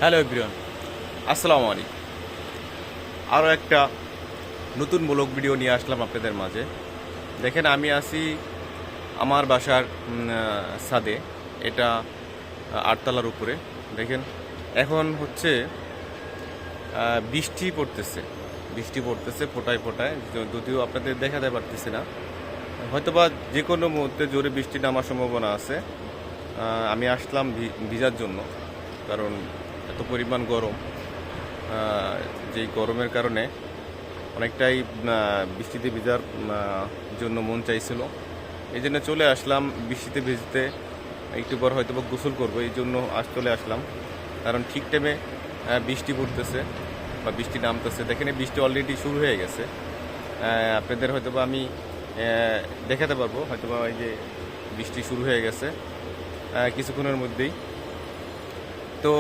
Hello everyone, আসসালামু আলাইকুম। আরও একটা নতুন ব্লগ ভিডিও নিয়ে আসলাম আপনাদের মাঝে। দেখেন, আমি আছি আমার বাসার ছাদে। এটা আটতলার উপরে। দেখেন, এখন হচ্ছে বৃষ্টি পড়তেছে ফোটায় ফোটায়, যদিও আপনাদের দেখাতে পারতেছি না। হয়তোবা যে কোনো মুহূর্তে জোরে বৃষ্টি নামার সম্ভাবনা আছে। আমি আসলাম ভিজার জন্য, কারণ এত পরিমাণ গরম। যেই গরমের কারণে অনেকটাই বৃষ্টিতে ভিজার জন্য মন চাইছিল। এই জন্য চলে আসলাম বৃষ্টিতে ভিজতে। একটু পর হয়তো বা গোসল করবো, এই জন্য চলে আসলাম। কারণ ঠিক টাইমে বৃষ্টি পড়তেছে বা বৃষ্টি নামতেছে। দেখেন, বৃষ্টি অলরেডি শুরু হয়ে গেছে। আপনাদের হয়তো বা আমি দেখাতে পারবো, হয়তো বা এই যে বৃষ্টি শুরু হয়ে গেছে কিছুক্ষণের মধ্যেই। তো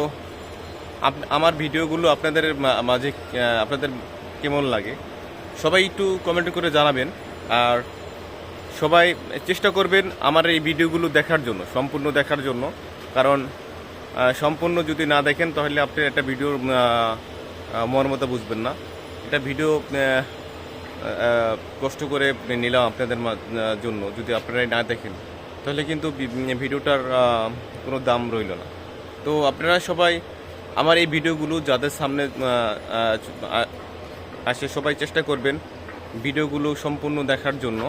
আমার ভিডিওগুলো আপনাদের মাঝে আপনাদের কেমন লাগে সবাই একটু কমেন্ট করে জানাবেন। আর সবাই চেষ্টা করবেন আমার এই ভিডিওগুলো দেখার জন্য, সম্পূর্ণ দেখার জন্য। কারণ সম্পূর্ণ যদি না দেখেন তাহলে আপনি একটা ভিডিওর মর্মতা বুঝবেন না। এটা ভিডিও কষ্ট করে নিলাম আপনাদের জন্য। যদি আপনারাই না দেখেন তাহলে কিন্তু ভিডিওটার কোনো দাম রইল না। তো আপনারা সবাই আমার এই ভিডিওগুলো যাদের সামনে আসে সবাই চেষ্টা করবেন ভিডিওগুলো সম্পূর্ণ দেখার জন্য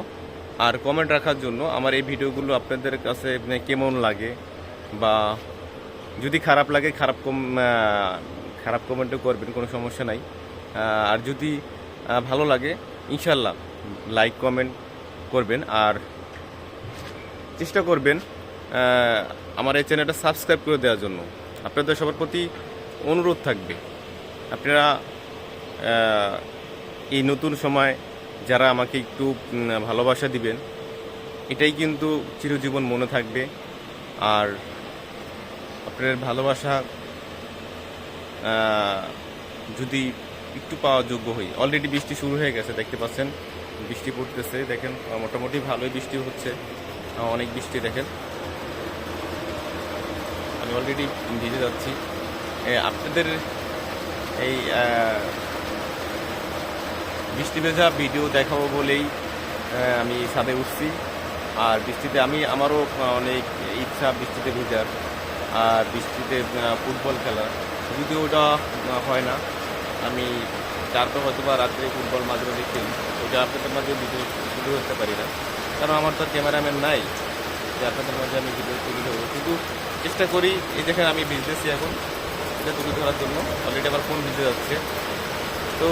আর কমেন্ট রাখার জন্য। আমার এই ভিডিওগুলো আপনাদের কাছে কেমন লাগে, বা যদি খারাপ লাগে খারাপ কমেন্টও করবেন, কোনো সমস্যা নাই। আর যদি ভালো লাগে ইনশাল্লাহ লাইক কমেন্ট করবেন। আর চেষ্টা করবেন আমার এই চ্যানেলটা সাবস্ক্রাইব করে দেওয়ার জন্য। আপনাদের সবার প্রতি অনুরোধ থাকবে, আপনারা এই নতুন সময় যারা আমাকে একটু ভালোবাসা দিবেন, এটাই কিন্তু চিরজীবন মনে থাকবে। আর আপনাদের ভালোবাসা যদি একটু পাওয়া যোগ্য হই। অলরেডি বৃষ্টি শুরু হয়ে গেছে, দেখতে পাচ্ছেন বৃষ্টি পড়তেছে। দেখেন, মোটামুটি ভালোই বৃষ্টি হচ্ছে, অনেক বৃষ্টি। দেখেন, আমি অলরেডি ভিজে যাচ্ছি। আপনাদের এই বৃষ্টি ভেজা ভিডিও দেখাবো বলেই আমি ছাদে উঠছি। আর বৃষ্টিতে আমারও অনেক ইচ্ছা বৃষ্টিতে ভেজার, আর বৃষ্টিতে ফুটবল খেলা। যদিও ওটা হয় না, আমি চারটা হয়তো বা রাত্রে ফুটবল মাঝে মাঝে খেলি। ওটা আপনাদের মাঝে ভিডিও তুলে ধরতে পারি না, কারণ আমার তো ক্যামেরাম্যান নাই যে আপনাদের মাঝে আমি ভিডিও তুলে ধরবো। কিন্তু চেষ্টা করি। এই দেখেন, আমি ভিজতেছি এখন, এটা তুলে ধরার জন্য। অলরেডি আমার ফোন ভিজে যাচ্ছে। তো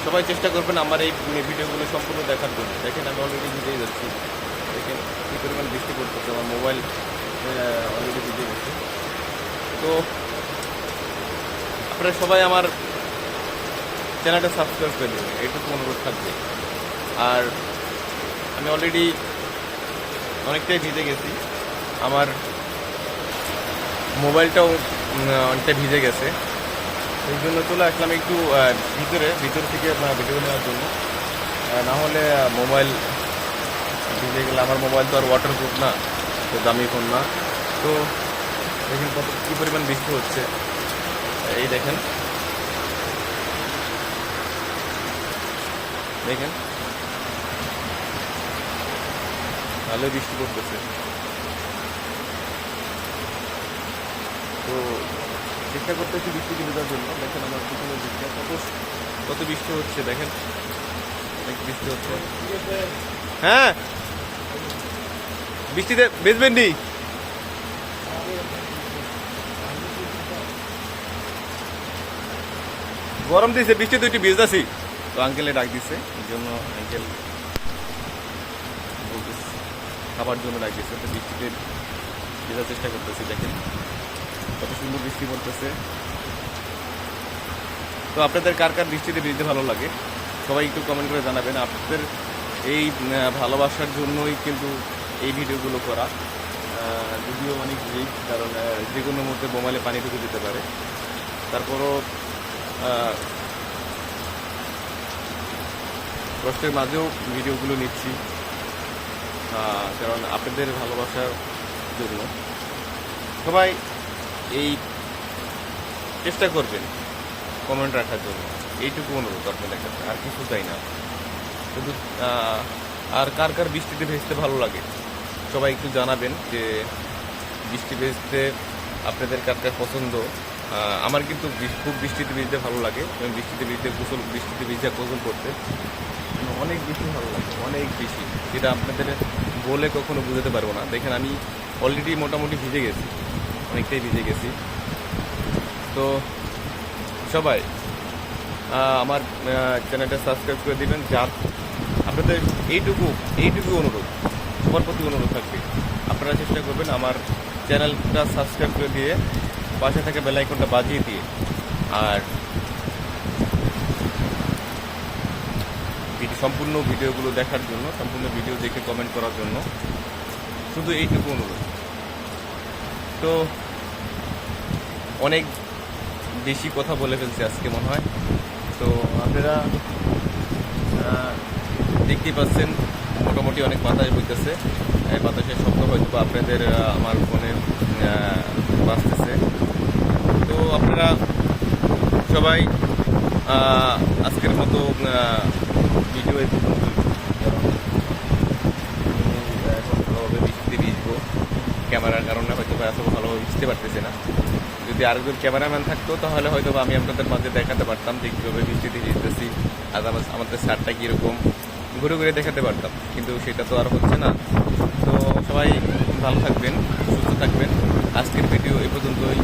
সবাই চেষ্টা করবেন আমার এই ভিডিওগুলো সম্পূর্ণ দেখার জন্য। দেখেন, আমি অলরেডি ভিজেই যাচ্ছি। দেখেন কী পরিমাণ বৃষ্টি পড়তেছে, আমার মোবাইল অলরেডি ভিজে গেছে। তো আপনারা সবাই আমার চ্যানেলটা সাবস্ক্রাইব করে দেবেন, এইটুকু অনুরোধ থাকবে। আর আমি অলরেডি অনেকটাই ভিজে গেছি, আমার মোবাইলটাও অনেকটা ভিজে গেছে। এই জন্য চলে আসলাম একটু ভিতর থেকে ভিডিও নেওয়ার জন্য। না হলে মোবাইল ভিজে গেলে, আমার মোবাইল তো আর ওয়াটারপ্রুফ না, তো দামি ফোন না। তো দেখেন কী পরিমাণ বৃষ্টি হচ্ছে। এই দেখেন ভালোই বৃষ্টি পড়তেছে। তো চেষ্টা করতেছি বৃষ্টি ভেজার জন্য। দেখেন আমার পিছনের দিকটা কত বৃষ্টি হচ্ছে। দেখেন, অনেক বৃষ্টি হচ্ছে। হ্যাঁ, বৃষ্টিতে ভিজবেন নি? গরম দিছে, বৃষ্টিতে একটু ভিজতেছি। তো আঙ্কেলে ডাক দিছে, এই জন্য আঙ্কেল বলতেছে খাবার জন্য ডাক দিছে। তো বৃষ্টিতে ভেজার চেষ্টা করতেছি। দেখেন কত সুন্দর বৃষ্টি পড়তেছে। তো আপনাদের কার কার বৃষ্টিতে ভিজতে ভালো লাগে সবাই একটু কমেন্ট করে জানাবেন। আপনাদের এই ভালোবাসার জন্যই কিন্তু এই ভিডিওগুলো করা। যদিও অনেক রিস্ক, কারণ যে কোনো মুহূর্তে মোবাইলে পানি ঢুকে দিতে পারে। তারপরও কষ্টের মাঝেও ভিডিওগুলো নিচ্ছি, কারণ আপনাদের ভালোবাসার জন্য। সবাই এই চেষ্টা করবেন কমেন্ট রাখার জন্য, এইটুকু অনুরোধ আপনাদের কাছে, আর কিছু চাই না। শুধু আর কার কার বৃষ্টিতে ভেজতে ভালো লাগে সবাই একটু জানাবেন যে বৃষ্টি ভেজতে আপনাদের কার কার পছন্দ। আমার কিন্তু খুব বৃষ্টিতে ভিজতে ভালো লাগে, এবং বৃষ্টিতে ভিজে গোসল করতে অনেক বেশি ভালো লাগে, অনেক বেশি, যেটা আপনাদের বলে কখনো বোঝাতে পারবো না। দেখেন আমি অলরেডি মোটামুটি ভিজে গেছি, অনেকটাই ভিজে গেছি। তো সবাই আমার চ্যানেলটা সাবস্ক্রাইব করে দিবেন। যার আপনাদের এইটুকু অনুরোধ, সবার প্রতি অনুরোধ থাকবে, আপনারা চেষ্টা করবেন আমার চ্যানেলটা সাবস্ক্রাইব করে দিয়ে পাশে থেকে বেল আইকনটা বাজিয়ে দিয়ে, আর সম্পূর্ণ ভিডিওগুলো দেখার জন্য, সম্পূর্ণ ভিডিও দেখে কমেন্ট করার জন্য, শুধু এইটুকু অনুরোধ। তো অনেক বেশি কথা বলে ফেলছি আজকে মনে হয়। তো আপনারা দেখতেই পাচ্ছেন মোটামুটি অনেক বাতাস বইতেছে, বাতাসের শব্দ হয়তো বা আপনাদের আমার ফোনে বাজতেছে। তো আপনারা সবাই আজকের মতো ভিডিও এই পর্যন্ত, এখন ভালোভাবে বৃষ্টিতে ভিজবো, ক্যামেরার কারণে হয়তো বা এত ভালোভাবে ভিজতে পারতেছি না। যদি আরেকজন ক্যামেরাম্যান থাকতো তাহলে হয়তো বা আমি আপনাদের মাঝে দেখাতে পারতাম যে কীভাবে বৃষ্টিতে ভিজতেছি, আর আমাদের শার্টটা কীরকম ঘুরে ঘুরে দেখাতে পারতাম, কিন্তু সেটা তো আর হচ্ছে না। তো সবাই ভালো থাকবেন, সুস্থ থাকবেন। আজকের ভিডিও এই পর্যন্তই।